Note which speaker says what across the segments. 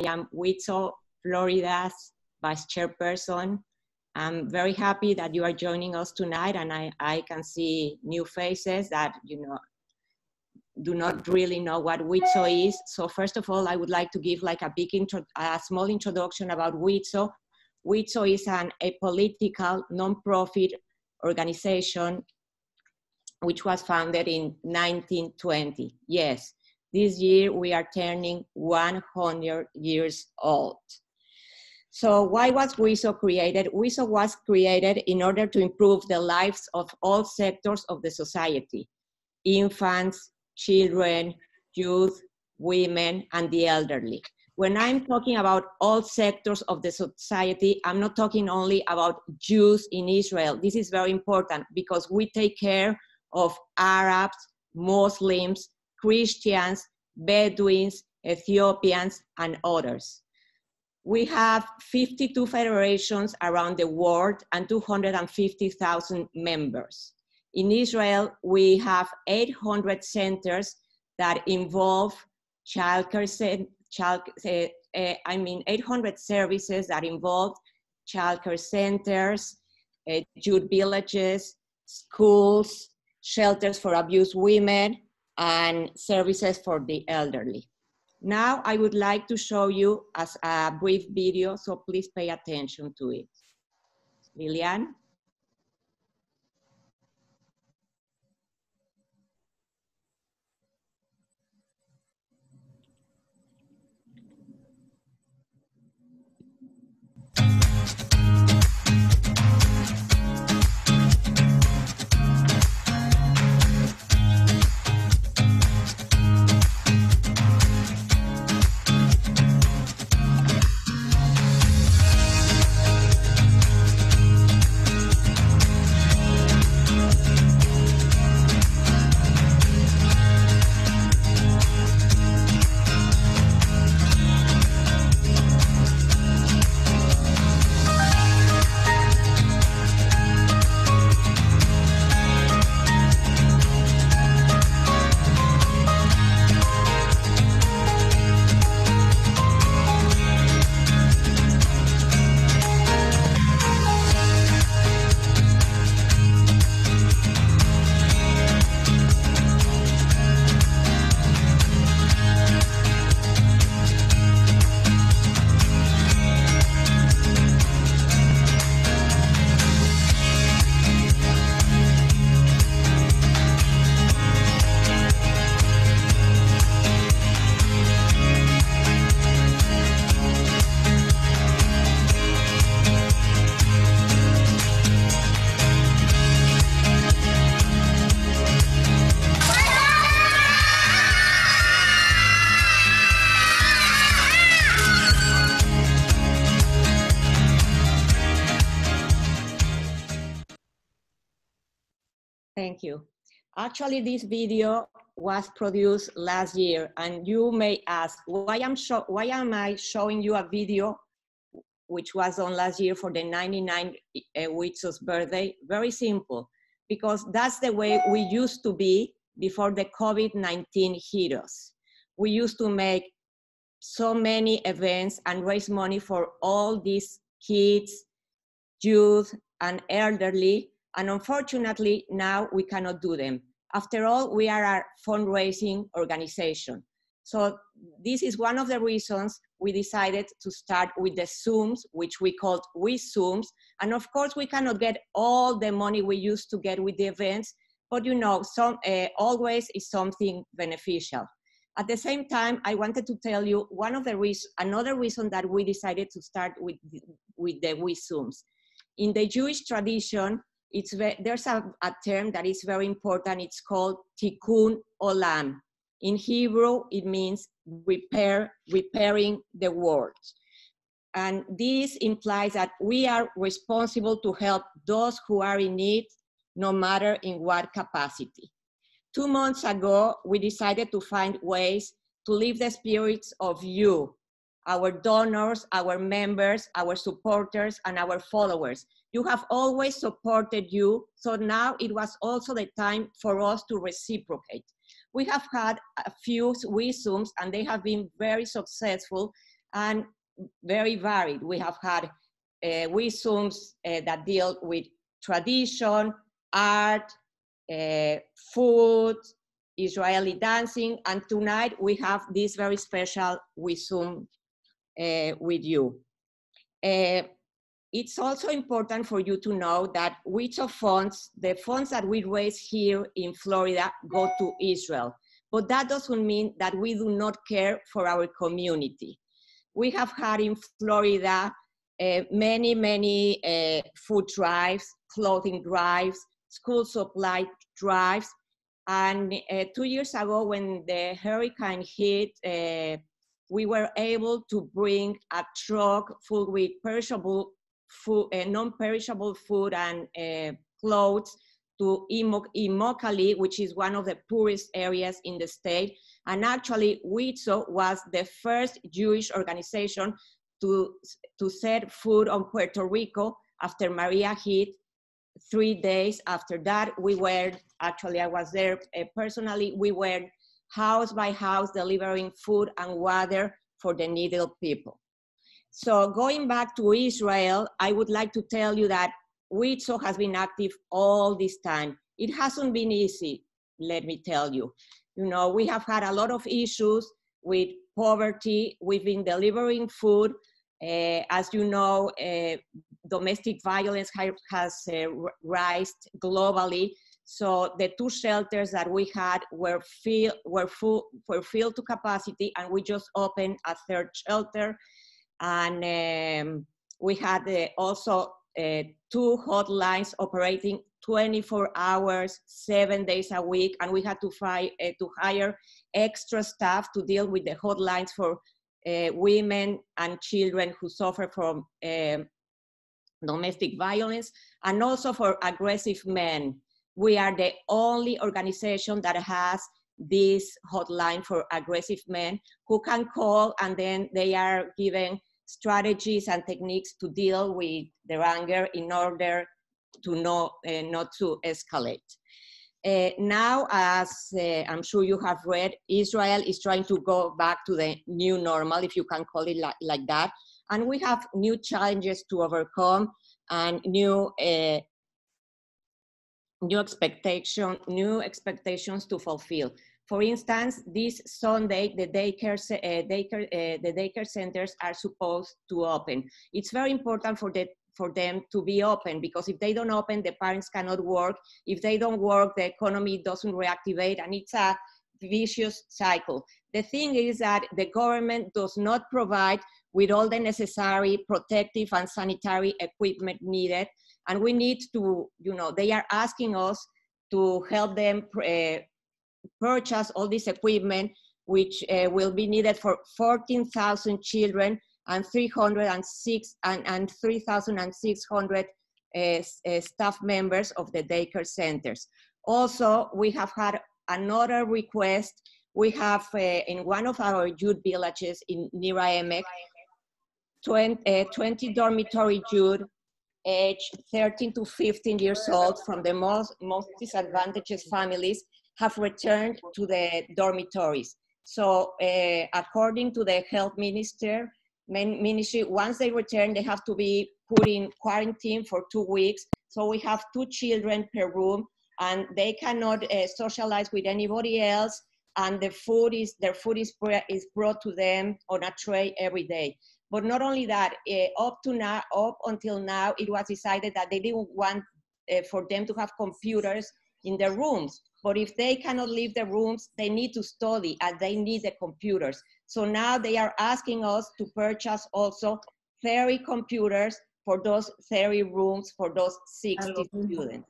Speaker 1: am Ritvo, Florida's Vice Chairperson. I'm very happy that you are joining us tonight, and I can see new faces that, you know, do not really know what Ritvo is. So first of all, I would like to give like a small introduction about Ritvo. Ritvo is a political non-profit organization which was founded in 1920. Yes, this year we are turning 100 years old. So why was Ritvo created? Ritvo was created in order to improve the lives of all sectors of the society: infants, children, youth, women, and the elderly. When I'm talking about all sectors of the society, I'm not talking only about Jews in Israel. This is very important because we take care of Arabs, Muslims, Christians, Bedouins, Ethiopians, and others. We have 52 federations around the world and 250,000 members. In Israel, we have 800 centers that involve 800 services that involve childcare centers, youth villages, schools, shelters for abused women, and services for the elderly. Now I would like to show you as a brief video, so please pay attention to it. Lilian? Thank you. Actually, this video was produced last year, and you may ask, why am I showing you a video which was on last year for the 99 Ritvo's birthday? Very simple, because that's the way we used to be before the COVID-19 hit us. We used to make so many events and raise money for all these kids, youth, and elderly. And unfortunately, now we cannot do them. After all, we are a fundraising organization. So this is one of the reasons we decided to start with the Zooms, which we called Zooms. And of course, we cannot get all the money we used to get with the events, but you know, always is something beneficial. At the same time, I wanted to tell you another reason that we decided to start with the Zooms. In the Jewish tradition, there's a term that is very important. It's called tikkun olam. In Hebrew, it means repairing the world. And this implies that we are responsible to help those who are in need, no matter in what capacity. 2 months ago, we decided to find ways to lift the spirits of you, our donors, our members, our supporters, and our followers. You have always supported you, so now it was also the time for us to reciprocate. We have had a few Zooms, and they have been very successful, and very varied. We have had WISUMs that deal with tradition, art, food, Israeli dancing, and tonight we have this very special WISUM with you. It's also important for you to know that the funds that we raise here in Florida go to Israel. But that doesn't mean that we do not care for our community. We have had in Florida many food drives, clothing drives, school supply drives. And 2 years ago, when the hurricane hit, we were able to bring a truck full with perishable food, non-perishable food and clothes to Immokalee, which is one of the poorest areas in the state. And actually, WITSO was the first Jewish organization to set food on Puerto Rico after Maria hit. 3 days after that, we were, actually I was there personally, we were house by house delivering food and water for the needy people. So going back to Israel, I would like to tell you that WITSO has been active all this time. It hasn't been easy, let me tell you. You know, we have had a lot of issues with poverty. We've been delivering food. As you know, domestic violence has risen globally. So the 2 shelters that we had were filled to capacity, and we just opened a 3rd shelter. And we had also 2 hotlines operating 24 hours, 7 days a week, and we had to hire extra staff to deal with the hotlines for women and children who suffer from domestic violence, and also for aggressive men. We are the only organization that has this hotline for aggressive men who can call, and then they are given strategies and techniques to deal with their anger in order to not to escalate. Now, as I'm sure you have read, Israel is trying to go back to the new normal, if you can call it like that. And we have new challenges to overcome and new expectations to fulfill. For instance, this Sunday, the daycare centers are supposed to open. It's very important for them to be open, because if they don't open, the parents cannot work. If they don't work, the economy doesn't reactivate, and it's a vicious cycle. The thing is that the government does not provide with all the necessary protective and sanitary equipment needed, and we need to, you know, they are asking us to help them purchase all this equipment, which will be needed for 14,000 children and 3,600 staff members of the daycare centers. Also, we have had another request. We have in one of our youth villages in Nira Emek, 20 dormitory youth aged 13 to 15 years old from the most disadvantaged families have returned to the dormitories. So according to the health ministry, once they return, they have to be put in quarantine for 2 weeks. So we have 2 children per room, and they cannot socialize with anybody else. And their food is brought to them on a tray every day. But not only that, up until now, it was decided that they didn't want for them to have computers in their rooms. But if they cannot leave the rooms, they need to study, and they need the computers. So now they are asking us to purchase also 30 computers for those 30 rooms for those 60 students.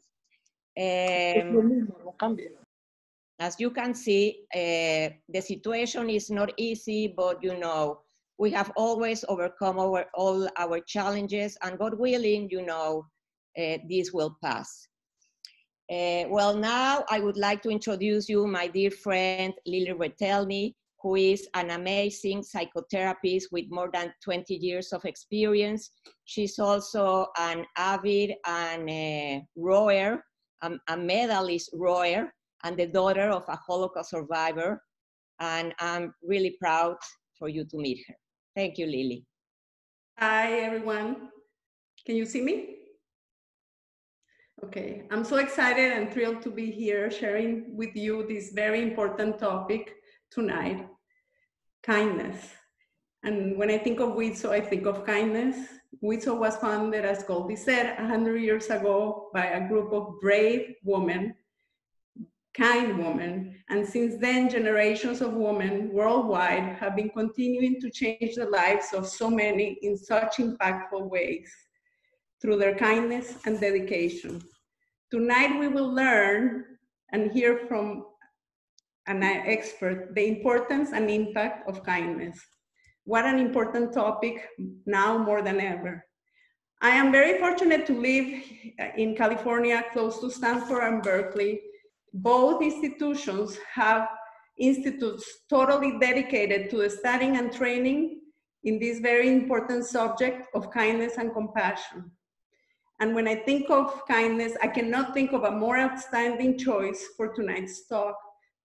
Speaker 1: As you can see, the situation is not easy, but you know, we have always overcome all our challenges, and God willing, you know, this will pass. Well, now I would like to introduce you my dear friend, Lily Retelny, who is an amazing psychotherapist with more than 20 years of experience. She's also an avid and rower, a medalist rower, and the daughter of a Holocaust survivor. And I'm really proud for you to meet her. Thank you, Lily.
Speaker 2: Hi, everyone. Can you see me? Okay, I'm so excited and thrilled to be here sharing with you this very important topic tonight, kindness. And when I think of WITSO, I think of kindness. WITSO was founded, as Goldie said, 100 years ago by a group of brave women, kind women. And since then, generations of women worldwide have been continuing to change the lives of so many in such impactful ways through their kindness and dedication. Tonight, we will learn and hear from an expert the importance and impact of kindness. What an important topic now more than ever. I am very fortunate to live in California, close to Stanford and Berkeley. Both institutions have institutes totally dedicated to the studying and training in this very important subject of kindness and compassion. And when I think of kindness, I cannot think of a more outstanding choice for tonight's talk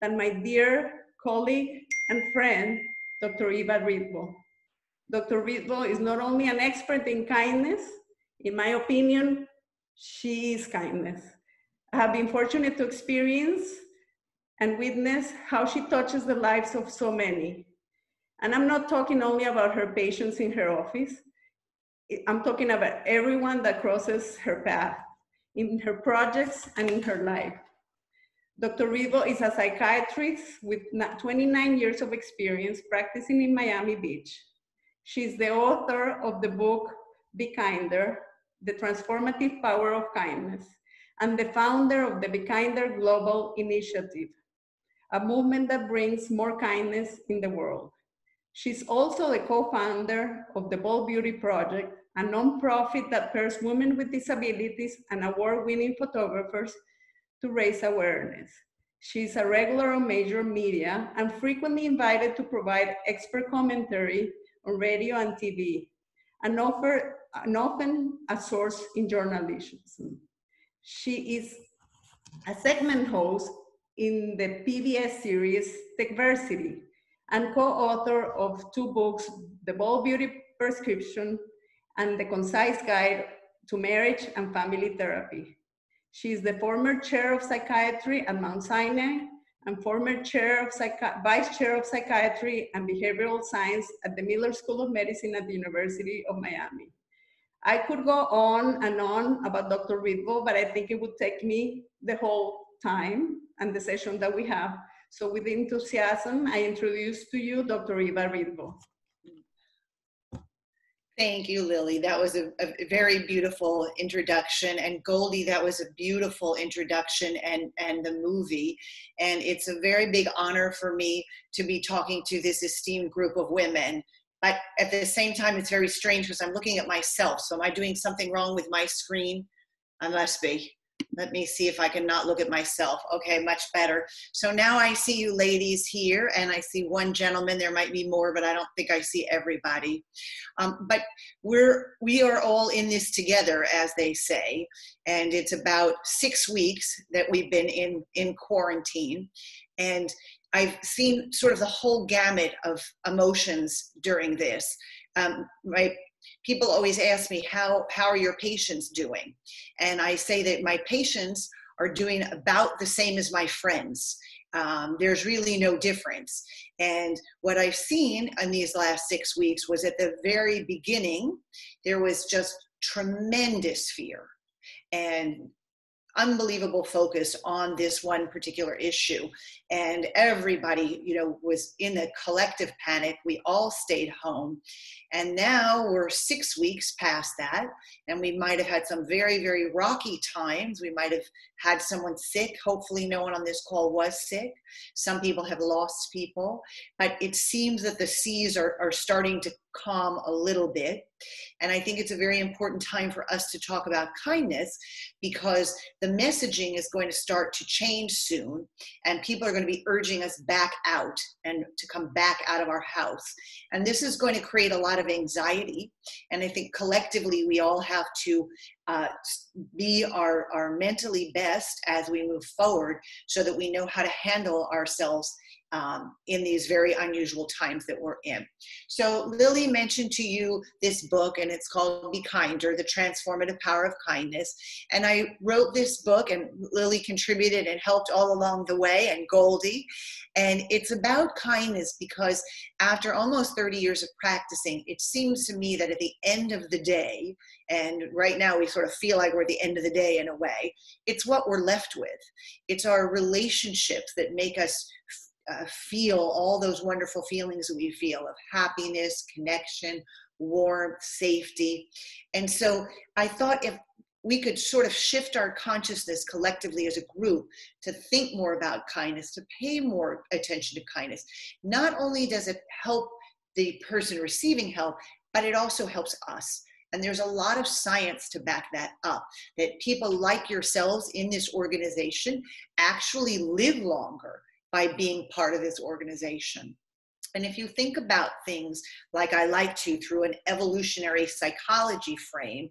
Speaker 2: than my dear colleague and friend, Dr. Eva Ritvo. Dr. Ritvo is not only an expert in kindness, in my opinion, she is kindness. I have been fortunate to experience and witness how she touches the lives of so many. And I'm not talking only about her patients in her office. I'm talking about everyone that crosses her path in her projects and in her life. Dr. Ritvo is a psychiatrist with 29 years of experience practicing in Miami Beach. She's the author of the book, Be Kinder, The Transformative Power of Kindness, and the founder of the Be Kinder Global Initiative, a movement that brings more kindness in the world. She's also the co-founder of the Bold Beauty Project, a nonprofit that pairs women with disabilities and award-winning photographers to raise awareness. She's a regular on major media and frequently invited to provide expert commentary on radio and TV, and often a source in journalism. She is a segment host in the PBS series Techversity, and co-author of 2 books, The Bold Beauty Prescription and The Concise Guide to Marriage and Family Therapy. She is the former chair of psychiatry at Mount Sinai and former vice chair of psychiatry and behavioral science at the Miller School of Medicine at the University of Miami. I could go on and on about Dr. Ritvo, but I think it would take me the whole time and the session that we have. So with enthusiasm, I introduce to you Dr. Eva Ritvo.
Speaker 3: Thank you, Lily. That was a very beautiful introduction. And Goldie, that was a beautiful introduction and the movie. And it's a very big honor for me to be talking to this esteemed group of women. But at the same time, it's very strange because I'm looking at myself. So am I doing something wrong with my screen? I must be. Let me see if I can not look at myself. Okay, much better. So now I see you ladies here, and I see one gentleman. There might be more, but I don't think I see everybody. But we are all in this together, as they say, and it's about 6 weeks that we've been in quarantine, and I've seen sort of the whole gamut of emotions during this. People always ask me, how are your patients doing? And I say that my patients are doing about the same as my friends. There's really no difference. And what I've seen in these last 6 weeks was at the very beginning, there was just tremendous fear and unbelievable focus on this one particular issue. And everybody, was in a collective panic. We all stayed home. And now we're 6 weeks past that. And we might have had some very, very rocky times. We might have had someone sick. Hopefully no one on this call was sick. Some people have lost people. But it seems that the seas are starting to calm a little bit. And I think it's a very important time for us to talk about kindness, because the messaging is going to start to change soon, and people are going to be urging us back out and to come back out of our house. And this is going to create a lot of anxiety. And I think collectively we all have to be our mentally best as we move forward, so that we know how to handle ourselves in these very unusual times that we're in. So Lily mentioned to you this book, and it's called Be Kinder, The Transformative Power of Kindness. And I wrote this book, and Lily contributed and helped all along the way, and Goldie. And it's about kindness because after almost 30 years of practicing, it seems to me that at the end of the day, and right now we sort of feel like we're at the end of the day in a way, it's what we're left with. It's our relationships that make us feel all those wonderful feelings that we feel of happiness, connection, warmth, safety. And so I thought if we could sort of shift our consciousness collectively as a group to think more about kindness, to pay more attention to kindness, not only does it help the person receiving help, but it also helps us. And there's a lot of science to back that up, that people like yourselves in this organization actually live longer by being part of this organization. And if you think about things like I like to through an evolutionary psychology frame,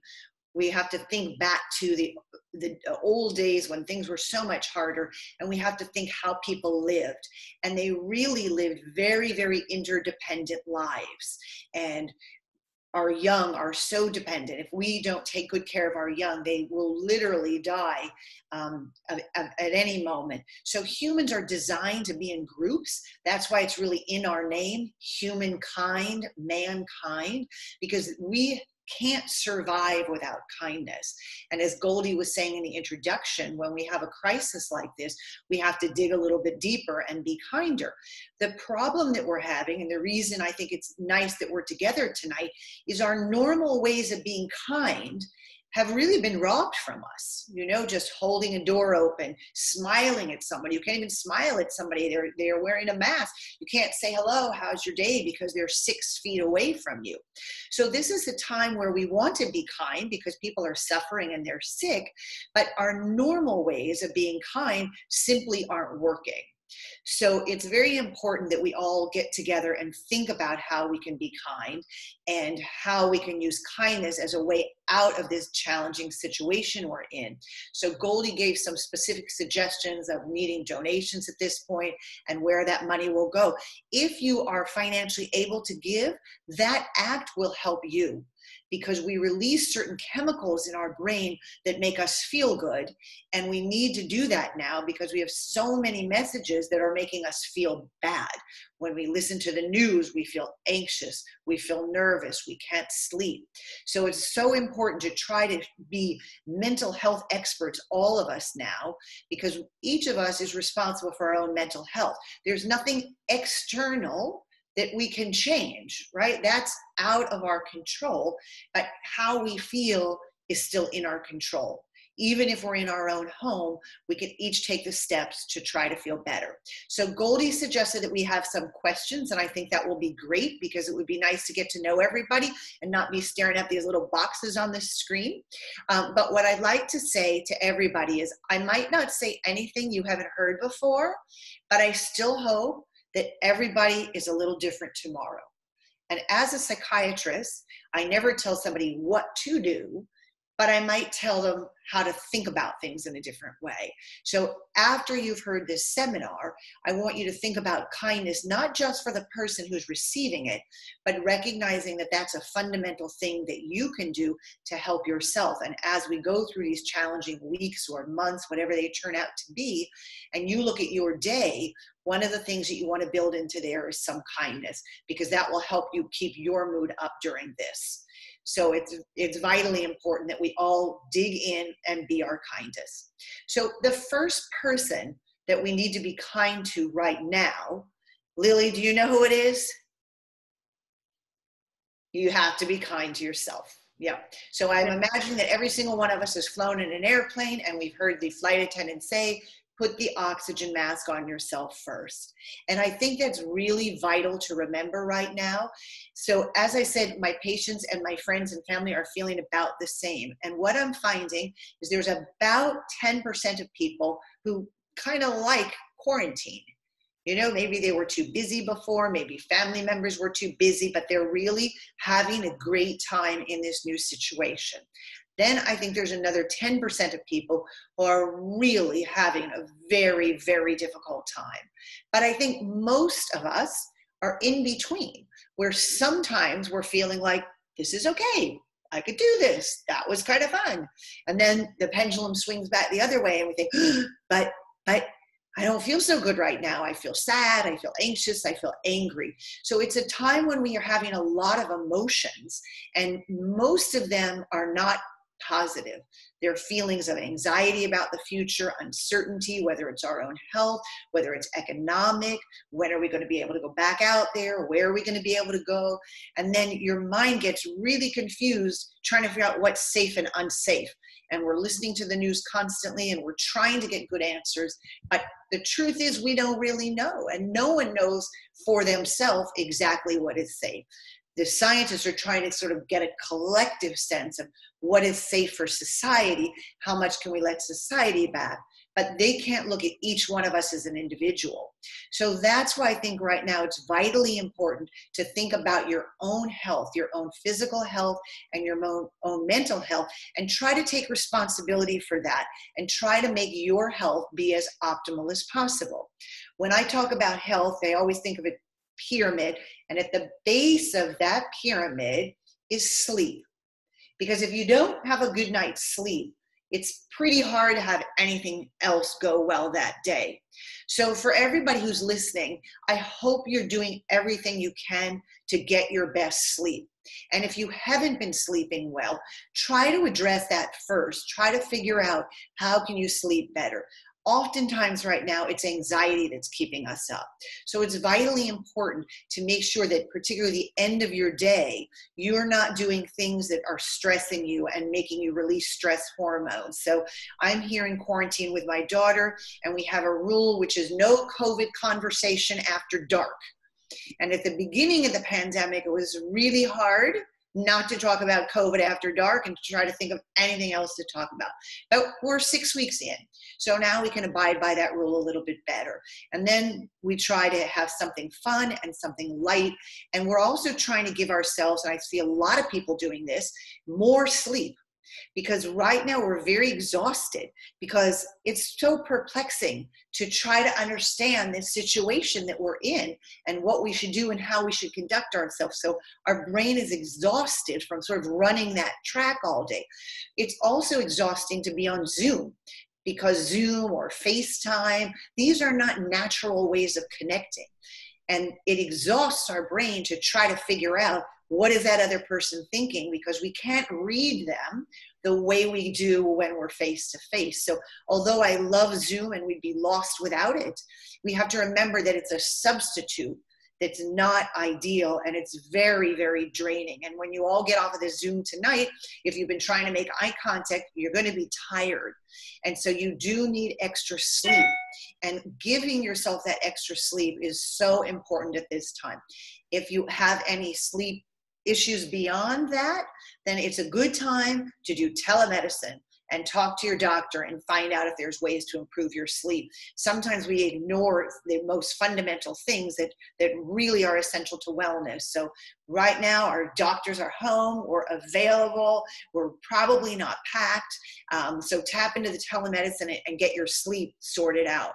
Speaker 3: we have to think back to the old days when things were so much harder, and we have to think how people lived. And they really lived very, very interdependent lives. And our young are so dependent. If we don't take good care of our young, they will literally die at any moment. So humans are designed to be in groups. That's why it's really in our name, humankind, mankind, because we can't survive without kindness. And as Goldie was saying in the introduction, when we have a crisis like this, we have to dig a little bit deeper and be kinder. The problem that we're having, and the reason I think it's nice that we're together tonight, is our normal ways of being kind have really been robbed from us. You know, just holding a door open, smiling at somebody. You can't even smile at somebody. They're wearing a mask. You can't say, hello, how's your day? Because they're 6 feet away from you. So this is a time where we want to be kind because people are suffering and they're sick, but our normal ways of being kind simply aren't working. So it's very important that we all get together and think about how we can be kind and how we can use kindness as a way out of this challenging situation we're in. So Goldie gave some specific suggestions of needing donations at this point and where that money will go. If you are financially able to give, that act will help you, because we release certain chemicals in our brain that make us feel good. And we need to do that now because we have so many messages that are making us feel bad. When we listen to the news, we feel anxious, we feel nervous, we can't sleep. So it's so important to try to be mental health experts, all of us now, because each of us is responsible for our own mental health. There's nothing external that we can change, right? That's out of our control, but how we feel is still in our control. Even if we're in our own home, we can each take the steps to try to feel better. So Goldie suggested that we have some questions, and I think that will be great because it would be nice to get to know everybody and not be staring at these little boxes on the screen. But what I'd like to say to everybody is I might not say anything you haven't heard before, but I still hope that everybody is a little different tomorrow. And as a psychiatrist, I never tell somebody what to do, but I might tell them how to think about things in a different way. So after you've heard this seminar, I want you to think about kindness, not just for the person who's receiving it, but recognizing that that's a fundamental thing that you can do to help yourself. And as we go through these challenging weeks or months, whatever they turn out to be, and you look at your day, one of the things that you want to build into there is some kindness, because that will help you keep your mood up during this. So it's vitally important that we all dig in and be our kindest. So the first person that we need to be kind to right now, Lily, do you know who it is? You have to be kind to yourself. Yeah. So I'm imagining that every single one of us has flown in an airplane, and we've heard the flight attendant say, put the oxygen mask on yourself first. And I think that's really vital to remember right now. So as I said, my patients and my friends and family are feeling about the same. And what I'm finding is there's about 10% of people who kind of like quarantine. You know, maybe they were too busy before, maybe family members were too busy, but they're really having a great time in this new situation. Then I think there's another 10% of people who are really having a very, very difficult time. But I think most of us are in between, where sometimes we're feeling like, this is okay, I could do this, that was kind of fun. And then the pendulum swings back the other way and we think, but I don't feel so good right now. I feel sad, I feel anxious, I feel angry. So it's a time when we are having a lot of emotions, and most of them are not positive. They're feelings of anxiety about the future, uncertainty, whether it's our own health, whether it's economic, when are we going to be able to go back out there, where are we going to be able to go? And then your mind gets really confused trying to figure out what's safe and unsafe. And we're listening to the news constantly and we're trying to get good answers. But the truth is we don't really know, and no one knows for themselves exactly what is safe. The scientists are trying to sort of get a collective sense of what is safe for society, how much can we let society back, but they can't look at each one of us as an individual. So that's why I think right now it's vitally important to think about your own health, your own physical health and your own mental health, and try to take responsibility for that and try to make your health be as optimal as possible. When I talk about health, I always think of a pyramid, and at the base of that pyramid is sleep. Because if you don't have a good night's sleep, it's pretty hard to have anything else go well that day. So for everybody who's listening, I hope you're doing everything you can to get your best sleep. And if you haven't been sleeping well, try to address that first. Try to figure out how can you sleep better. Oftentimes right now, it's anxiety that's keeping us up. So it's vitally important to make sure that particularly the end of your day, you're not doing things that are stressing you and making you release stress hormones. So I'm here in quarantine with my daughter, and we have a rule which is no COVID conversation after dark. And at the beginning of the pandemic, it was really hard not to talk about COVID after dark and to try to think of anything else to talk about. But we're 6 weeks in. So now we can abide by that rule a little bit better. And then we try to have something fun and something light. And we're also trying to give ourselves, and I see a lot of people doing this, more sleep. Because right now we're very exhausted because it's so perplexing to try to understand this situation that we're in and what we should do and how we should conduct ourselves. So our brain is exhausted from sort of running that track all day. It's also exhausting to be on Zoom, because Zoom or FaceTime, these are not natural ways of connecting. And it exhausts our brain to try to figure out what is that other person thinking, because we can't read them the way we do when we're face to face. So although I love Zoom and we'd be lost without it, we have to remember that it's a substitute that's not ideal, and it's very, very draining. And when you all get off of the Zoom tonight, if you've been trying to make eye contact, you're going to be tired. And so you do need extra sleep. And giving yourself that extra sleep is so important at this time. If you have any sleep issues beyond that, then it's a good time to do telemedicine and talk to your doctor and find out if there's ways to improve your sleep. Sometimes we ignore the most fundamental things that really are essential to wellness. So right now, our doctors are home, we're available, we're probably not packed. So tap into the telemedicine and get your sleep sorted out.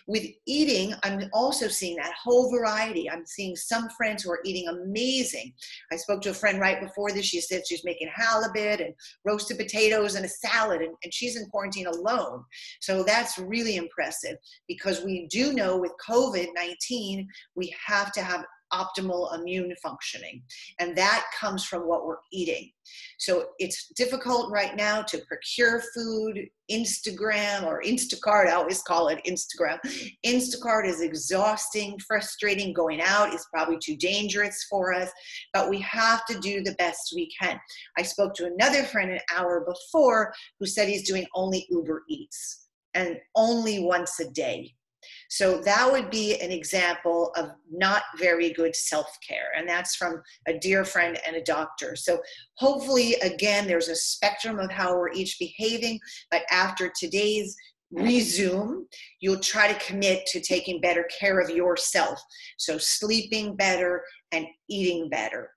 Speaker 3: With eating, I'm also seeing that whole variety. I'm seeing some friends who are eating amazing. I spoke to a friend right before this. She said she's making halibut and roasted potatoes and a salad, and she's in quarantine alone. So that's really impressive, because we do know with COVID-19, we have to have optimal immune functioning, and that comes from what we're eating. So it's difficult right now to procure food. Instagram or Instacart, I always call it Instagram. Instacart is exhausting, frustrating. Going out is probably too dangerous for us, but we have to do the best we can. I spoke to another friend an hour before who said he's doing only Uber Eats and only once a day. So that would be an example of not very good self-care. And that's from a dear friend and a doctor. So hopefully, again, there's a spectrum of how we're each behaving. But after today's resume, you'll try to commit to taking better care of yourself. So sleeping better and eating better.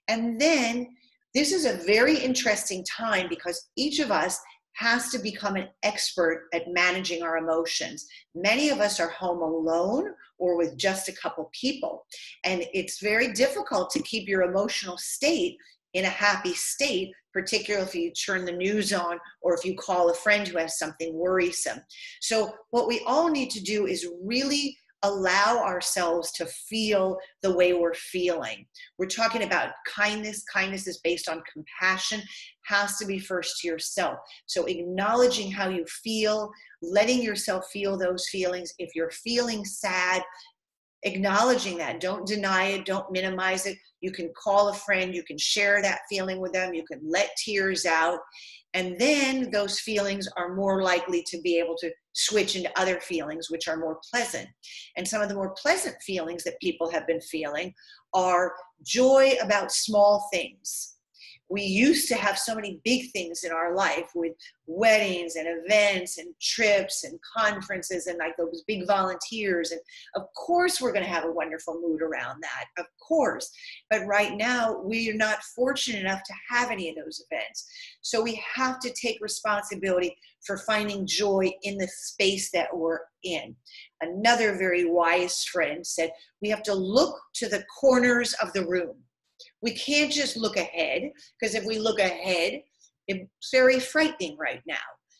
Speaker 3: And then this is a very interesting time because each of us has to become an expert at managing our emotions. Many of us are home alone or with just a couple people. And it's very difficult to keep your emotional state in a happy state, particularly if you turn the news on or if you call a friend who has something worrisome. So what we all need to do is really allow ourselves to feel the way we're feeling. We're talking about kindness. Kindness is based on compassion, has to be first to yourself. So acknowledging how you feel, letting yourself feel those feelings. If you're feeling sad, acknowledging that. Don't deny it. Don't minimize it. You can call a friend. You can share that feeling with them. You can let tears out. And then those feelings are more likely to be able to switch into other feelings, which are more pleasant. And some of the more pleasant feelings that people have been feeling are joy about small things. We used to have so many big things in our life with weddings and events and trips and conferences and like those big volunteers. And of course, we're going to have a wonderful mood around that, of course. But right now, we are not fortunate enough to have any of those events. So we have to take responsibility for finding joy in the space that we're in. Another very wise friend said, we have to look to the corners of the room. We can't just look ahead, because if we look ahead, it's very frightening right now.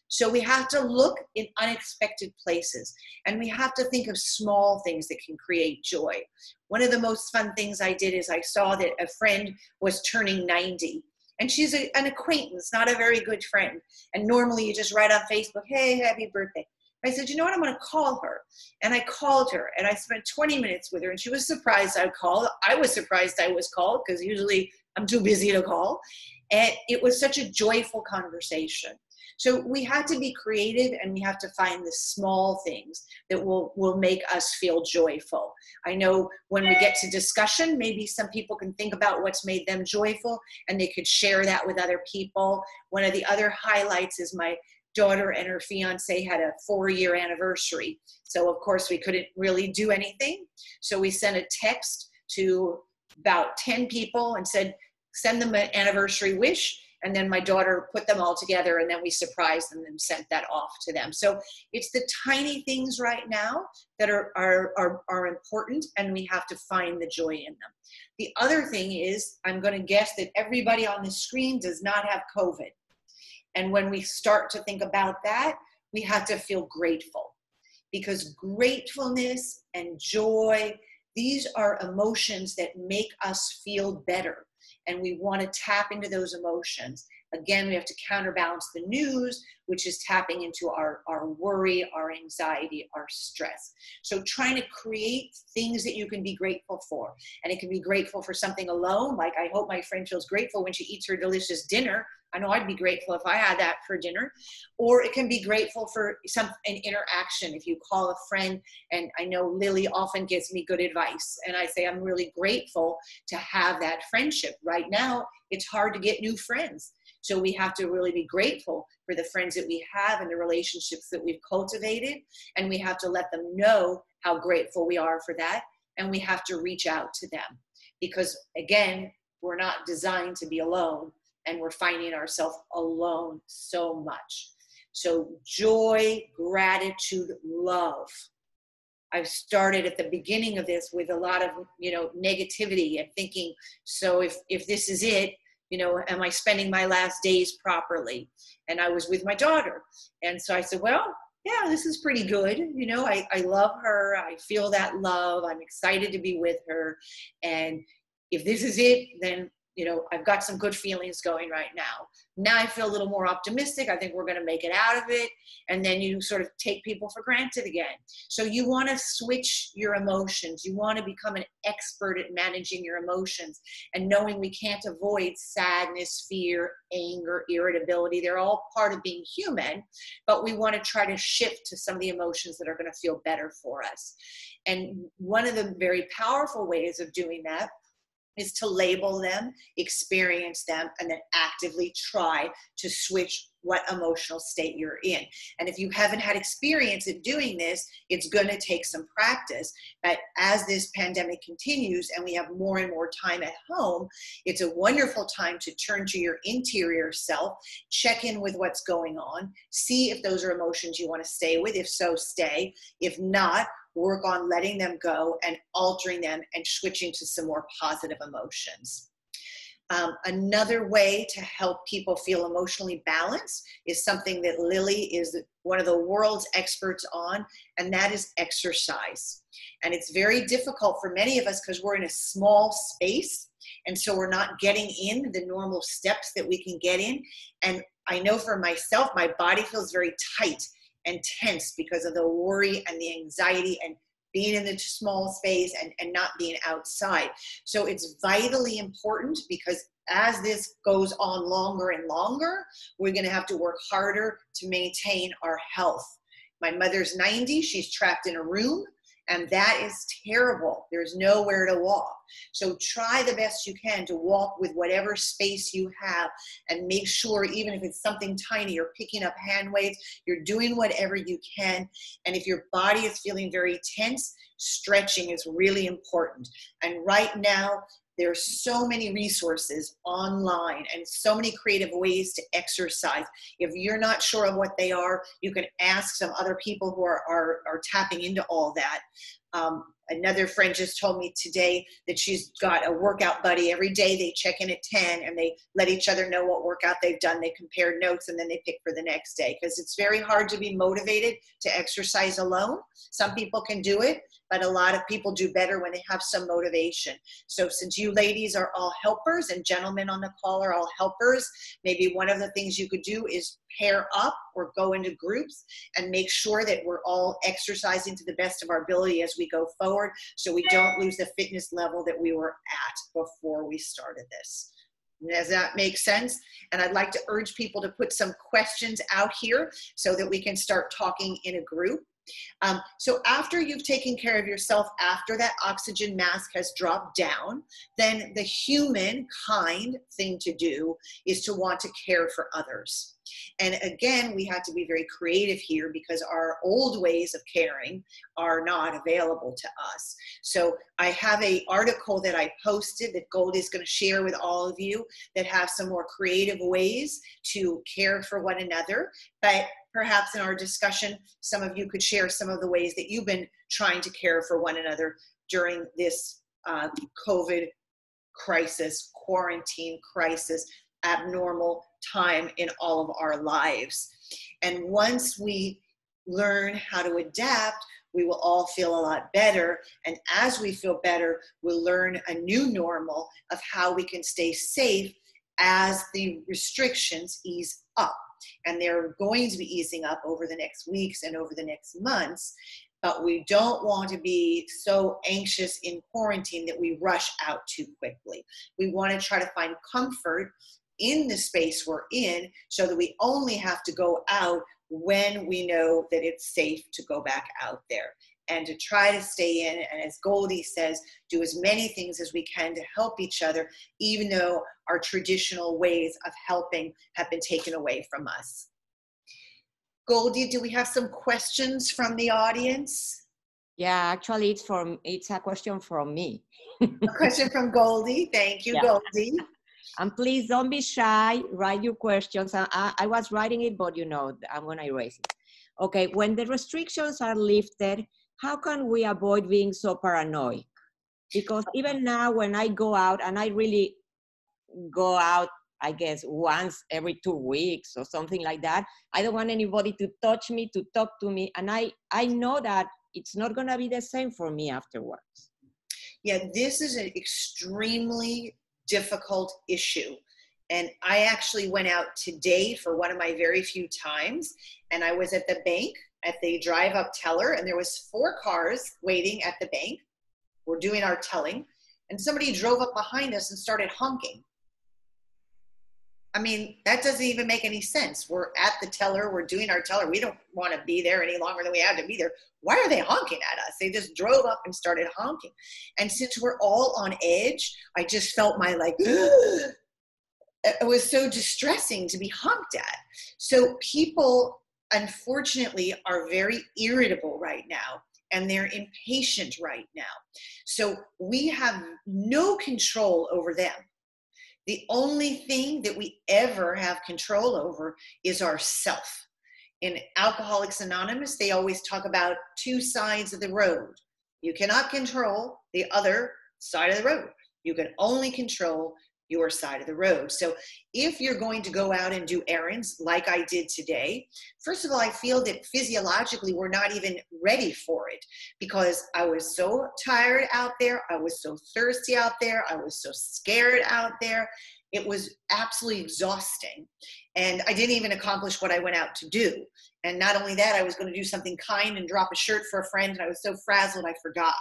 Speaker 3: So we have to look in unexpected places, and we have to think of small things that can create joy. One of the most fun things I did is I saw that a friend was turning 90, and she's an acquaintance, not a very good friend. And normally you just write on Facebook, hey, happy birthday. I said, you know what, I'm going to call her. And I called her, and I spent 20 minutes with her, and she was surprised I called. I was surprised I was called, because usually I'm too busy to call. And it was such a joyful conversation. So we have to be creative, and we have to find the small things that will make us feel joyful. I know when we get to discussion, maybe some people can think about what's made them joyful, and they could share that with other people. One of the other highlights is my daughter and her fiance had a 4-year anniversary. So of course we couldn't really do anything. So we sent a text to about 10 people and said, send them an anniversary wish. And then my daughter put them all together, and then we surprised them and sent that off to them. So it's the tiny things right now that are important, and we have to find the joy in them. The other thing is, I'm going to guess that everybody on the screen does not have COVID. And when we start to think about that, we have to feel grateful, because gratefulness and joy, these are emotions that make us feel better. And we want to tap into those emotions. Again, we have to counterbalance the news, which is tapping into our worry, our anxiety, our stress. So trying to create things that you can be grateful for. And it can be grateful for something alone. Like, I hope my friend feels grateful when she eats her delicious dinner. I know I'd be grateful if I had that for dinner. Or it can be grateful for an interaction. If you call a friend, and I know Lily often gives me good advice, and I say, I'm really grateful to have that friendship. Right now, it's hard to get new friends. So we have to really be grateful for the friends that we have and the relationships that we've cultivated. And we have to let them know how grateful we are for that. And we have to reach out to them, because again, we're not designed to be alone, and we're finding ourselves alone so much. So joy, gratitude, love. I've started at the beginning of this with a lot of, negativity and thinking, so if this is it, am I spending my last days properly? And I was with my daughter. And so I said, well, yeah, this is pretty good. I love her. I feel that love. I'm excited to be with her. And if this is it, then I've got some good feelings going right now. Now I feel a little more optimistic. I think we're going to make it out of it. And then you sort of take people for granted again. So you want to switch your emotions. You want to become an expert at managing your emotions and knowing we can't avoid sadness, fear, anger, irritability. They're all part of being human, but we want to try to shift to some of the emotions that are going to feel better for us. And one of the very powerful ways of doing that is to label them, experience them, and then actively try to switch what emotional state you're in. And if you haven't had experience in doing this, it's going to take some practice. But as this pandemic continues and we have more and more time at home, it's a wonderful time to turn to your interior self, check in with what's going on, see if those are emotions you want to stay with. If so, stay. If not, work on letting them go and altering them and switching to some more positive emotions. Another way to help people feel emotionally balanced is something that Lily is one of the world's experts on, and that is exercise. And it's very difficult for many of us because we're in a small space, and so we're not getting in the normal steps that we can get in. And I know for myself, my body feels very tight and tense because of the worry and the anxiety and being in the small space and not being outside. So it's vitally important, because as this goes on longer and longer, we're going to have to work harder to maintain our health. My mother's 90, she's trapped in a room, and that is terrible. There's nowhere to walk. So try the best you can to walk with whatever space you have, and make sure, even if it's something tiny, you're picking up hand weights, you're doing whatever you can. And if your body is feeling very tense, stretching is really important. And right now, there's so many resources online and so many creative ways to exercise. If you're not sure of what they are, you can ask some other people who are tapping into all that. Another friend just told me today that she's got a workout buddy. Every day they check in at 10 and they let each other know what workout they've done. They compare notes and then they pick for the next day, because it's very hard to be motivated to exercise alone. Some people can do it, but a lot of people do better when they have some motivation. So since you ladies are all helpers and gentlemen on the call are all helpers, maybe one of the things you could do is pair up or go into groups and make sure that we're all exercising to the best of our ability as we go forward, so we don't lose the fitness level that we were at before we started this. Does that make sense? And I'd like to urge people to put some questions out here so that we can start talking in a group. So after you've taken care of yourself, after that oxygen mask has dropped down, then the humankind thing to do is to want to care for others. And again, we have to be very creative here, because our old ways of caring are not available to us. So I have an article that I posted that Goldie is going to share with all of you that have some more creative ways to care for one another. But perhaps in our discussion, some of you could share some of the ways that you've been trying to care for one another during this COVID crisis, quarantine crisis, abnormal time in all of our lives. And once we learn how to adapt, we will all feel a lot better. And as we feel better, we'll learn a new normal of how we can stay safe as the restrictions ease up. And they're going to be easing up over the next weeks and over the next months. But we don't want to be so anxious in quarantine that we rush out too quickly. We want to try to find comfort in the space we're in, so that we only have to go out when we know that it's safe to go back out there, and to try to stay in. And as Goldie says, do as many things as we can to help each other, even though our traditional ways of helping have been taken away from us. Goldie, do we have some questions from the audience?
Speaker 1: Yeah, actually it's a question from me.
Speaker 3: A question from Goldie. Thank you, yeah. Goldie.
Speaker 1: And please don't be shy, write your questions. I was writing it, but you know, I'm gonna erase it. Okay, when the restrictions are lifted, how can we avoid being so paranoid? Because even now when I go out, and I really go out, I guess once every 2 weeks or something like that, I don't want anybody to touch me, to talk to me. And I know that it's not gonna be the same for me afterwards.
Speaker 3: Yeah, this is an extremely difficult issue. And I actually went out today for one of my very few times, and I was at the bank at the drive-up teller, and there was 4 cars waiting at the bank. We're doing our telling, and somebody drove up behind us and started honking. I mean, that doesn't even make any sense. We're at the teller, we're doing our teller. We don't want to be there any longer than we have to be there. Why are they honking at us? They just drove up and started honking. And since we're all on edge, I just felt my like, it was so distressing to be honked at. So people, unfortunately, are very irritable right now, and they're impatient right now. So we have no control over them. The only thing that we ever have control over is ourself. In Alcoholics Anonymous, they always talk about two sides of the road. You cannot control the other side of the road. You can only control your side of the road. So if you're going to go out and do errands like I did today, first of all, I feel that physiologically we're not even ready for it, because I was so tired out there. I was so thirsty out there. I was so scared out there. It was absolutely exhausting. And I didn't even accomplish what I went out to do. And not only that, I was going to do something kind and drop a shirt for a friend, and I was so frazzled I forgot.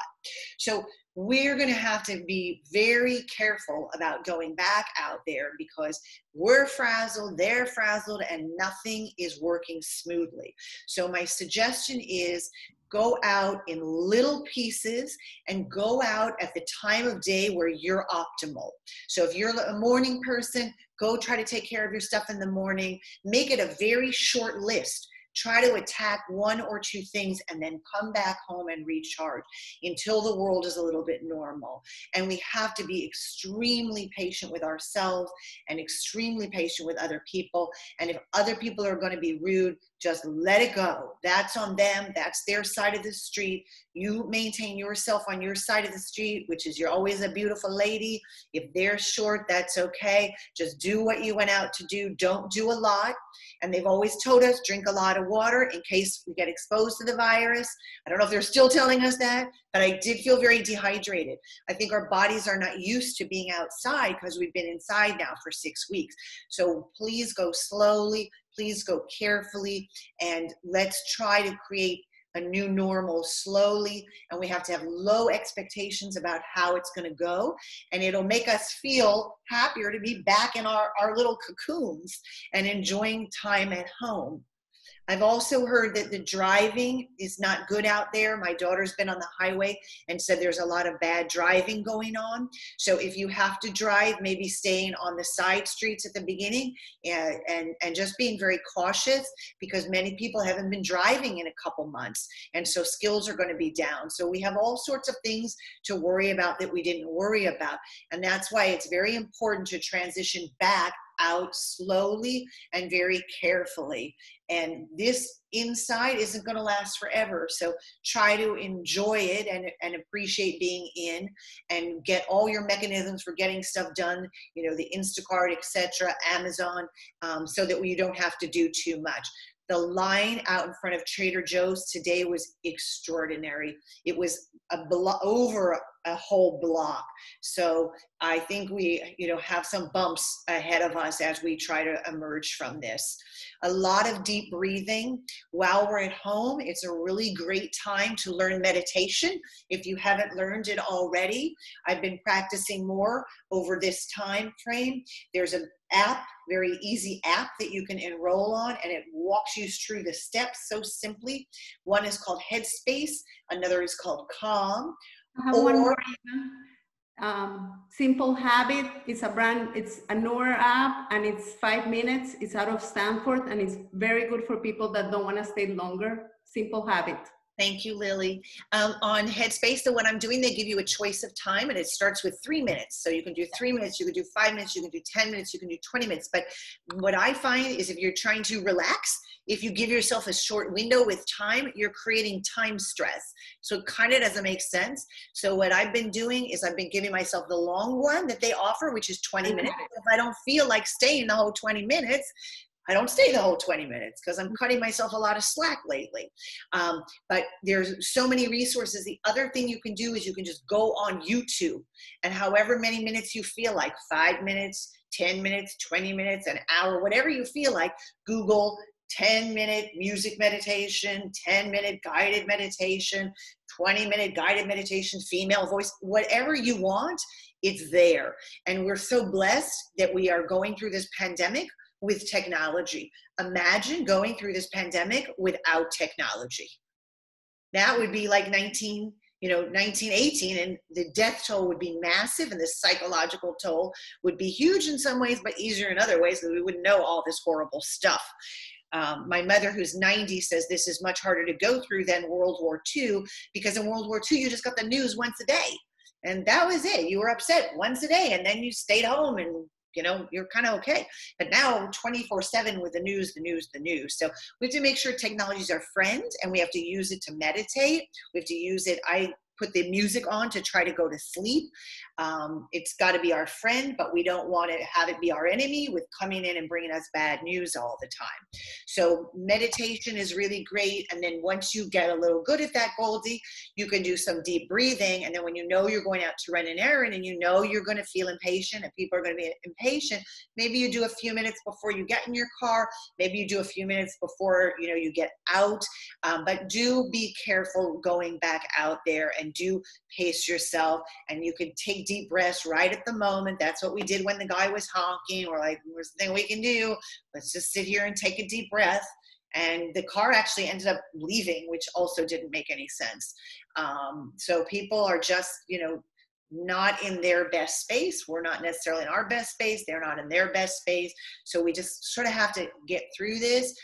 Speaker 3: So we're going to have to be very careful about going back out there, because we're frazzled, they're frazzled, and nothing is working smoothly. So my suggestion is go out in little pieces and go out at the time of day where you're optimal. So if you're a morning person, go try to take care of your stuff in the morning. Make it a very short list. Try to attack one or two things and then come back home and recharge until the world is a little bit normal. And we have to be extremely patient with ourselves and extremely patient with other people. And if other people are going to be rude, just let it go. That's on them. That's their side of the street. You maintain yourself on your side of the street, which is you're always a beautiful lady. If they're short, that's okay. Just do what you went out to do. Don't do a lot. And they've always told us, drink a lot of water in case we get exposed to the virus. I don't know if they're still telling us that, but I did feel very dehydrated. I think our bodies are not used to being outside because we've been inside now for 6 weeks. So please go slowly, please go carefully, and let's try to create a new normal slowly. And we have to have low expectations about how it's going to go. And it'll make us feel happier to be back in our little cocoons and enjoying time at home. I've also heard that the driving is not good out there. My daughter's been on the highway and said there's a lot of bad driving going on. So if you have to drive, maybe staying on the side streets at the beginning and just being very cautious, because many people haven't been driving in a couple months. And so skills are going to be down. So we have all sorts of things to worry about that we didn't worry about. And that's why it's very important to transition back out slowly and very carefully. And this inside isn't going to last forever. So try to enjoy it and appreciate being in, and get all your mechanisms for getting stuff done, you know, the Instacart, etc., Amazon, so that you don't have to do too much. The line out in front of Trader Joe's today was extraordinary. It was over a whole block. So I think we, have some bumps ahead of us as we try to emerge from this. A lot of deep breathing while we're at home. It's a really great time to learn meditation. If you haven't learned it already, I've been practicing more over this time frame. There's an app, very easy app that you can enroll on, and it walks you through the steps so simply. One is called Headspace, another is called Calm.
Speaker 2: I have one more. Simple Habit is a brand, it's a newer app, and it's 5 minutes. It's out of Stanford, and it's very good for people that don't want to stay longer. Simple Habit.
Speaker 3: Thank you, Lily. On Headspace, the one I'm doing, they give you a choice of time, and it starts with 3 minutes. So you can do 3 minutes, you can do 5 minutes, you can do 10 minutes, you can do 20 minutes. But what I find is if you're trying to relax, if you give yourself a short window with time, you're creating time stress. So it kind of doesn't make sense. So what I've been doing is I've been giving myself the long one that they offer, which is 20 minutes. If I don't feel like staying the whole 20 minutes, I don't stay the whole 20 minutes because I'm cutting myself a lot of slack lately. But there's so many resources. The other thing you can do is you can just go on YouTube, and however many minutes you feel like, 5 minutes, 10 minutes, 20 minutes, an hour, whatever you feel like, Google 10-minute music meditation, 10-minute guided meditation, 20-minute guided meditation, female voice, whatever you want. It's there. And we're so blessed that we are going through this pandemic with technology. Imagine going through this pandemic without technology. That would be like 1918, and the death toll would be massive, and the psychological toll would be huge in some ways, but easier in other ways, because we wouldn't know all this horrible stuff. My mother, who's 90, says this is much harder to go through than World War II, because in World War II, you just got the news once a day. And that was it. You were upset once a day, and then you stayed home and, you know, you're kind of okay. But now 24/7 with the news. So we have to make sure technology is our friend, and we have to use it to meditate. We have to use it. I put the music on to try to go to sleep. It's got to be our friend, but we don't want to have it be our enemy with coming in and bringing us bad news all the time. So meditation is really great. And then once you get a little good at that, Goldie, you can do some deep breathing. And then when you know you're going out to run an errand and you know you're going to feel impatient and people are going to be impatient, maybe you do a few minutes before you get in your car. Maybe you do a few minutes before, you know, you get out. But do be careful going back out there, and do pace yourself. And you can take deep breaths right at the moment. That's what we did when the guy was honking. We're like, there's nothing we can do. Let's just sit here and take a deep breath. And the car actually ended up leaving, which also didn't make any sense. So people are just, you know, not in their best space. We're not necessarily in our best space. They're not in their best space. So we just sort of have to get through this.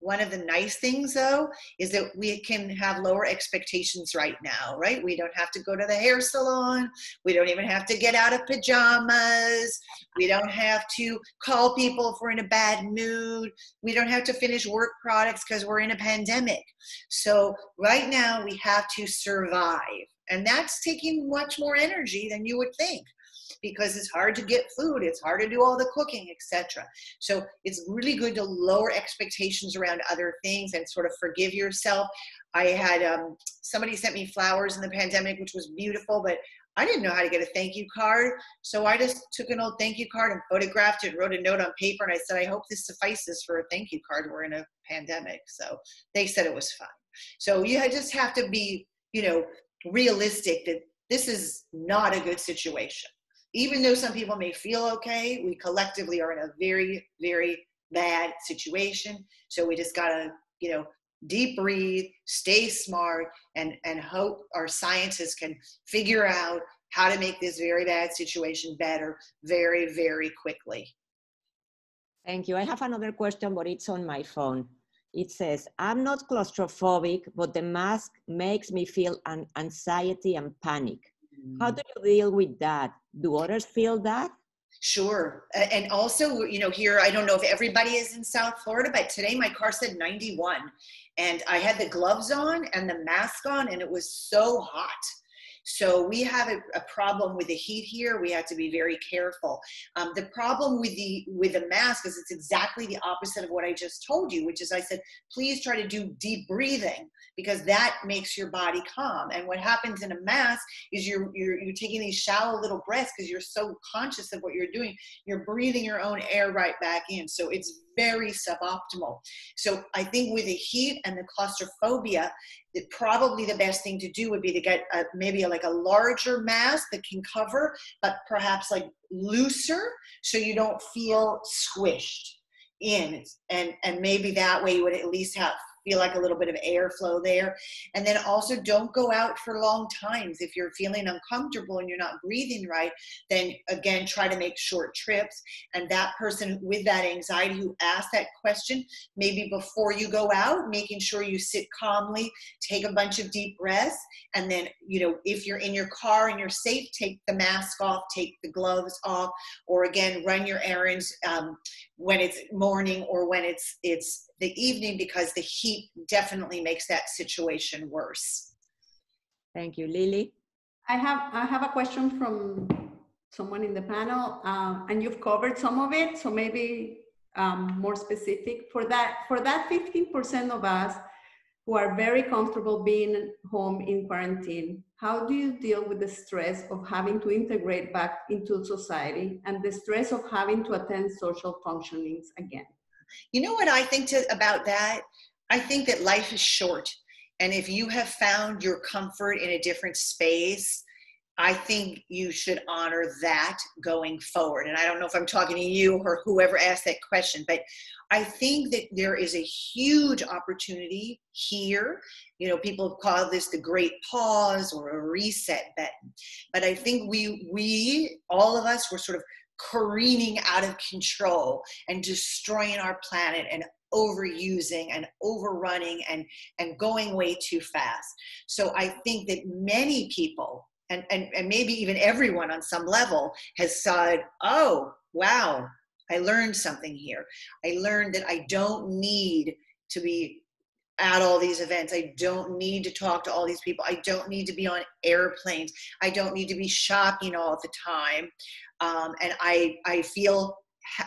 Speaker 3: One of the nice things, though, is that we can have lower expectations right now, right? We don't have to go to the hair salon. We don't even have to get out of pajamas. We don't have to call people if we're in a bad mood. We don't have to finish work products because we're in a pandemic. So right now we have to survive. And that's taking much more energy than you would think, because it's hard to get food, it's hard to do all the cooking, etc. So it's really good to lower expectations around other things and sort of forgive yourself. I had somebody sent me flowers in the pandemic, which was beautiful, but I didn't know how to get a thank you card. So I just took an old thank you card and photographed it, wrote a note on paper, and I said, I hope this suffices for a thank you card. We're in a pandemic. So they said it was fine. So you just have to be, you know, realistic that this is not a good situation. Even though some people may feel okay, we collectively are in a very, very bad situation. So we just gotta, you know, deep breathe, stay smart, and hope our scientists can figure out how to make this very bad situation better very, very quickly.
Speaker 1: Thank you. I have another question, but it's on my phone. It says, I'm not claustrophobic, but the mask makes me feel anxiety and panic. How do you deal with that? Do others feel that?
Speaker 3: Sure. And also, you know, here, I don't know if everybody is in South Florida, but today my car said 91. And I had the gloves on and the mask on, and it was so hot. So we have a problem with the heat here. We have to be very careful. The problem with the mask is it's exactly the opposite of what I just told you, which is I said, please try to do deep breathing, because that makes your body calm. And what happens in a mask is you're taking these shallow little breaths because you're so conscious of what you're doing. You're breathing your own air right back in. So it's very suboptimal. So I think with the heat and the claustrophobia, probably the best thing to do would be to get maybe like a larger mask that can cover, but perhaps like looser, so you don't feel squished in. And maybe that way you would at least feel like a little bit of airflow there. And then also don't go out for long times. If you're feeling uncomfortable and you're not breathing right, then again, try to make short trips. And that person with that anxiety who asked that question, maybe before you go out, making sure you sit calmly, take a bunch of deep breaths. And then, you know, if you're in your car and you're safe, take the mask off, take the gloves off, or again, run your errands when it's morning or when it's the evening, because the heat definitely makes that situation worse.
Speaker 1: Thank you. Lily?
Speaker 2: I have a question from someone in the panel, and you've covered some of it, so maybe more specific. For that 15% of us who are very comfortable being home in quarantine, how do you deal with the stress of having to integrate back into society and the stress of having to attend social functionings again?
Speaker 3: You know what I think about that? I think that life is short. And if you have found your comfort in a different space, I think you should honor that going forward. And I don't know if I'm talking to you or whoever asked that question, but I think that there is a huge opportunity here. You know, people call this the great pause or a reset button. But I think we all of us were sort of careening out of control and destroying our planet and overusing and overrunning and going way too fast. So I think that many people, and maybe even everyone on some level, has said, oh, wow, I learned something here. I learned that I don't need to be at all these events. I don't need to talk to all these people. I don't need to be on airplanes. I don't need to be shopping all the time. And I feel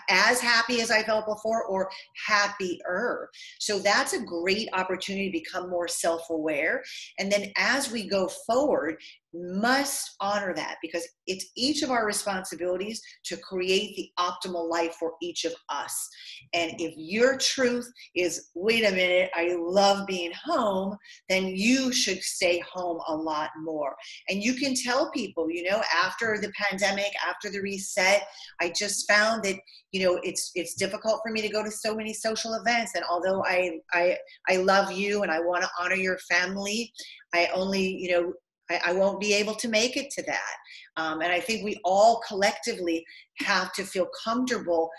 Speaker 3: as happy as I felt before, or happier. So that's a great opportunity to become more self-aware. And then as we go forward, must honor that, because it's each of our responsibilities to create the optimal life for each of us. And if your truth is, wait a minute, I love being home, then you should stay home a lot more. And you can tell people, you know, after the pandemic, after the reset, I just found that, you know, it's difficult for me to go to so many social events. And although I love you and I want to honor your family, I only, you know, I won't be able to make it to that. And I think we all collectively have to feel comfortable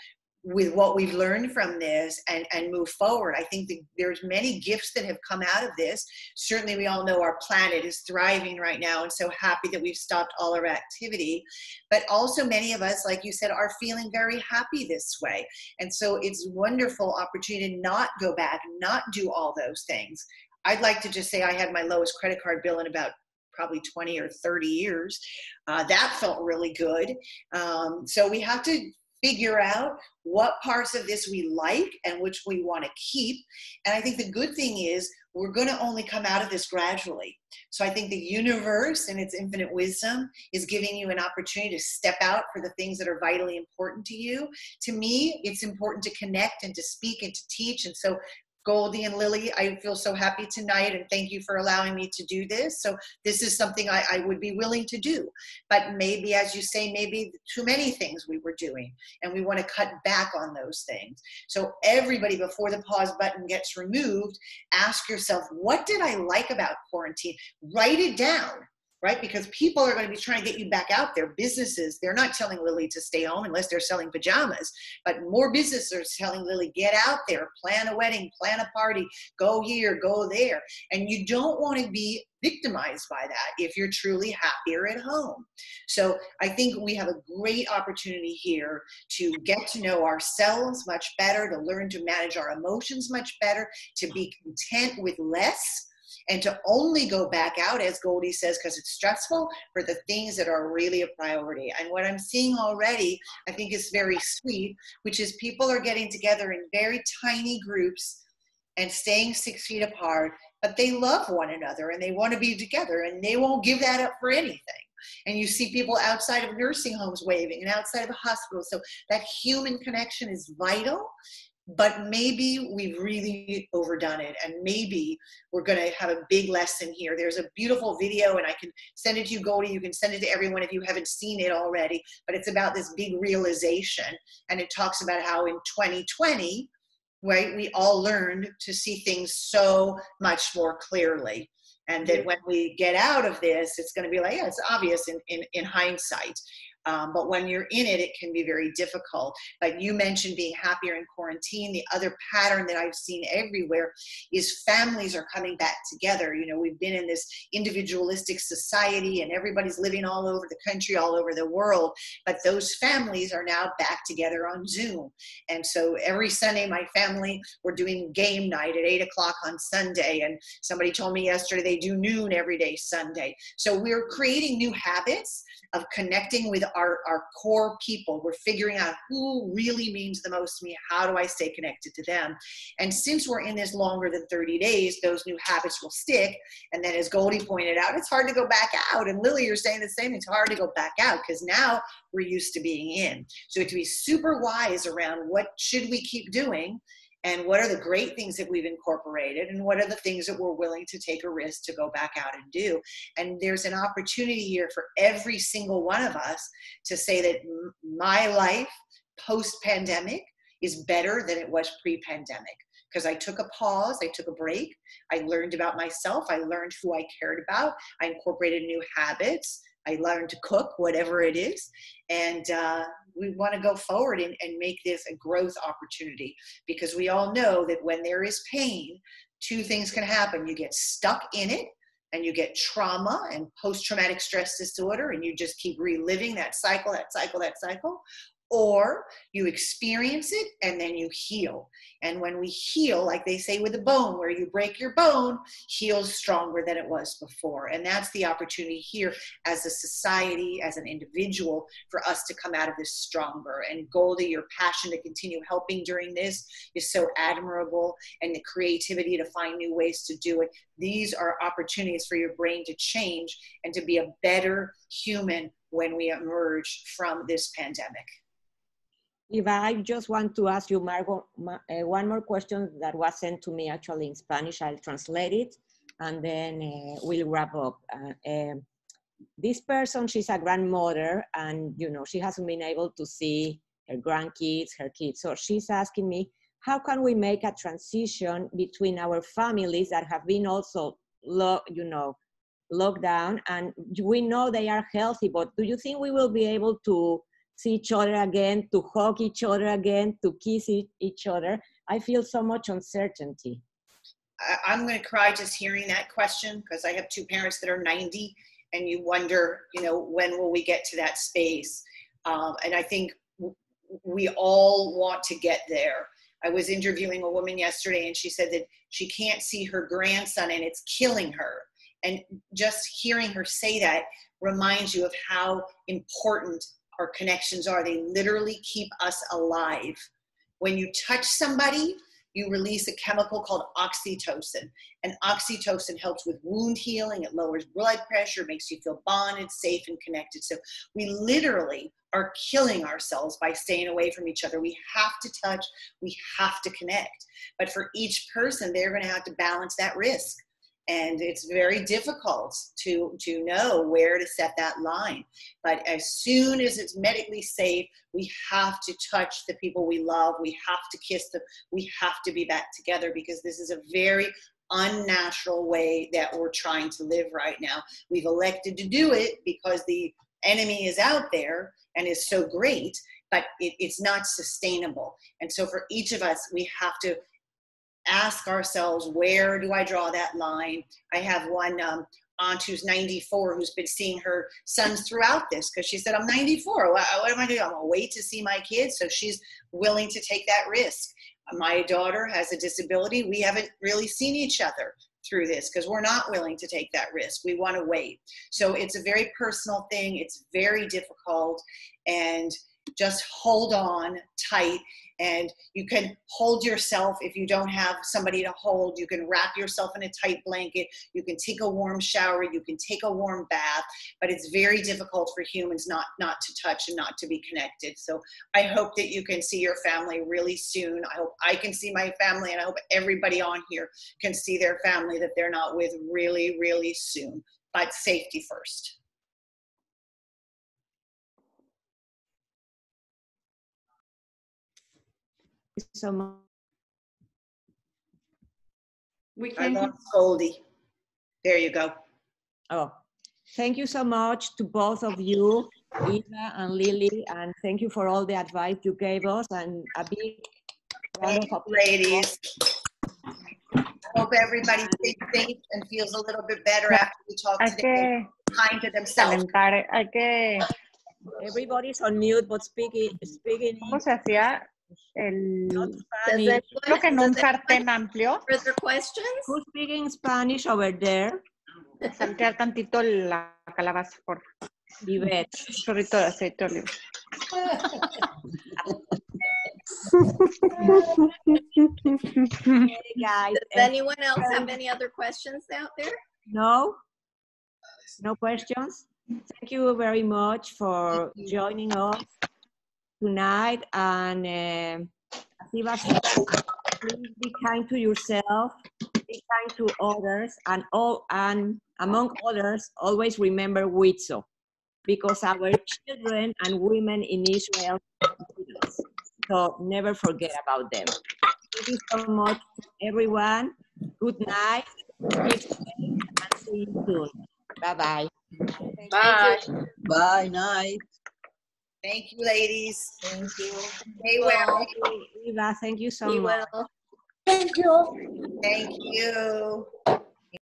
Speaker 3: with what we've learned from this and move forward. I think that there's many gifts that have come out of this. Certainly we all know our planet is thriving right now, and so happy that we've stopped all our activity. But also many of us, like you said, are feeling very happy this way. And so it's a wonderful opportunity to not go back, not do all those things. I'd like to just say I had my lowest credit card bill in about probably 20 or 30 years. That felt really good. So we have to figure out what parts of this we like and which we want to keep. And I think the good thing is we're going to only come out of this gradually. So I think the universe in its infinite wisdom is giving you an opportunity to step out for the things that are vitally important to you. To me, it's important to connect and to speak and to teach. And so Goldie and Lily, I feel so happy tonight, and thank you for allowing me to do this. So this is something I would be willing to do. But maybe, as you say, maybe too many things we were doing, and we want to cut back on those things. So everybody, before the pause button gets removed, ask yourself, what did I like about quarantine? Write it down. Right? Because people are going to be trying to get you back out there. Businesses, they're not telling Lily to stay home unless they're selling pajamas, but more businesses are telling Lily, get out there, plan a wedding, plan a party, go here, go there. And you don't want to be victimized by that if you're truly happier at home. So I think we have a great opportunity here to get to know ourselves much better, to learn to manage our emotions much better, to be content with less, and to only go back out, as Goldie says, because it's stressful, for the things that are really a priority. And what I'm seeing already, I think is very sweet, which is people are getting together in very tiny groups and staying 6 feet apart, but they love one another and they want to be together and they won't give that up for anything. And you see people outside of nursing homes waving and outside of the hospital. So that human connection is vital. But maybe we've really overdone it, and maybe we're going to have a big lesson here. There's a beautiful video, and I can send it to you, Goldie. You can send it to everyone if you haven't seen it already, but it's about this big realization, and it talks about how in 2020, right, we all learned to see things so much more clearly, and that when we get out of this, it's going to be like, yeah, it's obvious in hindsight. But when you're in it, it can be very difficult. But you mentioned being happier in quarantine. The other pattern that I've seen everywhere is families are coming back together. You know, we've been in this individualistic society and everybody's living all over the country, all over the world. But those families are now back together on Zoom. And so every Sunday, my family, we're doing game night at 8 o'clock on Sunday. And somebody told me yesterday they do noon every day Sunday. So we're creating new habits of connecting with our core people. We're figuring out who really means the most to me. How do I stay connected to them? And since we're in this longer than 30 days, those new habits will stick. And then as Goldie pointed out, it's hard to go back out. And Lily, you're saying the same. It's hard to go back out because now we're used to being in. So we have to be super wise around what should we keep doing and what are the great things that we've incorporated, and what are the things that we're willing to take a risk to go back out and do. And there's an opportunity here for every single one of us to say that my life post-pandemic is better than it was pre-pandemic, because I took a pause, I took a break, I learned about myself, I learned who I cared about, I incorporated new habits, I learned to cook, whatever it is, and we want to go forward and make this a growth opportunity, because we all know that when there is pain, two things can happen. You get stuck in it, and you get trauma and post-traumatic stress disorder, and you just keep reliving that cycle, or you experience it and then you heal. And when we heal, like they say with a bone, where you break your bone, heals stronger than it was before. And that's the opportunity here as a society, as an individual, for us to come out of this stronger. And Goldie, your passion to continue helping during this is so admirable, and the creativity to find new ways to do it. These are opportunities for your brain to change and to be a better human when we emerge from this pandemic.
Speaker 1: Eva, I just want to ask you, Margot, one more question that was sent to me actually in Spanish. I'll translate it, and then we'll wrap up. This person, she's a grandmother, and you know, she hasn't been able to see her grandkids, her kids. So she's asking me, how can we make a transition between our families that have been also, locked down, and we know they are healthy, but do you think we will be able to see each other again, to hug each other again, to kiss each other? I feel so much uncertainty.
Speaker 3: I'm going to cry just hearing that question, because I have two parents that are 90, and you wonder, when will we get to that space? And I think we all want to get there. I was interviewing a woman yesterday, and she said that she can't see her grandson and it's killing her. And just hearing her say that reminds you of how important our connections are. They literally keep us alive. When you touch somebody, you release a chemical called oxytocin. And oxytocin helps with wound healing. It lowers blood pressure, makes you feel bonded, safe, and connected. So we literally are killing ourselves by staying away from each other. We have to touch, we have to connect. But for each person, they're going to have to balance that risk. And it's very difficult to know where to set that line. But as soon as it's medically safe, we have to touch the people we love. We have to kiss them. We have to be back together, because this is a very unnatural way that we're trying to live right now. We've elected to do it because the enemy is out there and is so great, but it's not sustainable. And so for each of us, we have to ask ourselves, where do I draw that line? I have one aunt who's 94 who's been seeing her sons throughout this, because she said, I'm 94. What am I doing? I'm going to wait to see my kids. So she's willing to take that risk. My daughter has a disability. We haven't really seen each other through this because we're not willing to take that risk. We want to wait. So it's a very personal thing. It's very difficult, and just hold on tight. And you can hold yourself. If you don't have somebody to hold, you can wrap yourself in a tight blanket. You can take a warm shower. You can take a warm bath. But it's very difficult for humans not to touch and not to be connected. So I hope that you can see your family really soon. I hope I can see my family, and I hope everybody on here can see their family that they're not with really, really soon. But safety first.
Speaker 1: So much.
Speaker 3: I lost Goldie. There you go.
Speaker 1: Oh, thank you so much to both of you, Eva and Lily, and thank you for all the advice you gave us, and a big round of applause.
Speaker 3: Ladies. I hope everybody stays safe and feels a little bit better after we talk today. Kind to themselves.
Speaker 1: Everybody's on mute, but speaking.
Speaker 4: ¿Cómo se hacía? Creo que en un sartén amplio.
Speaker 5: Further questions?
Speaker 1: Who's speaking Spanish over there?
Speaker 4: Saltear tantito la calabaza, por
Speaker 1: Yvette.
Speaker 4: chorrito de aceite de oliva.
Speaker 1: Hey guys.
Speaker 5: Does anyone else have any other questions out there?
Speaker 1: No? No questions? Thank you very much for joining us tonight, and please be kind to yourself, be kind to others, and among others, always remember Ritvo, because our children and women in Israel need us. So never forget about them. Thank you so much, everyone. Good night. Keep safe and see you soon. Bye-bye.
Speaker 5: Bye.
Speaker 6: Bye, night.
Speaker 3: Thank you, ladies.
Speaker 6: Thank you.
Speaker 3: Stay well.
Speaker 1: Thank you, Eva. Thank you so
Speaker 5: Be
Speaker 1: much.
Speaker 5: well.
Speaker 6: Thank you.
Speaker 3: Thank you.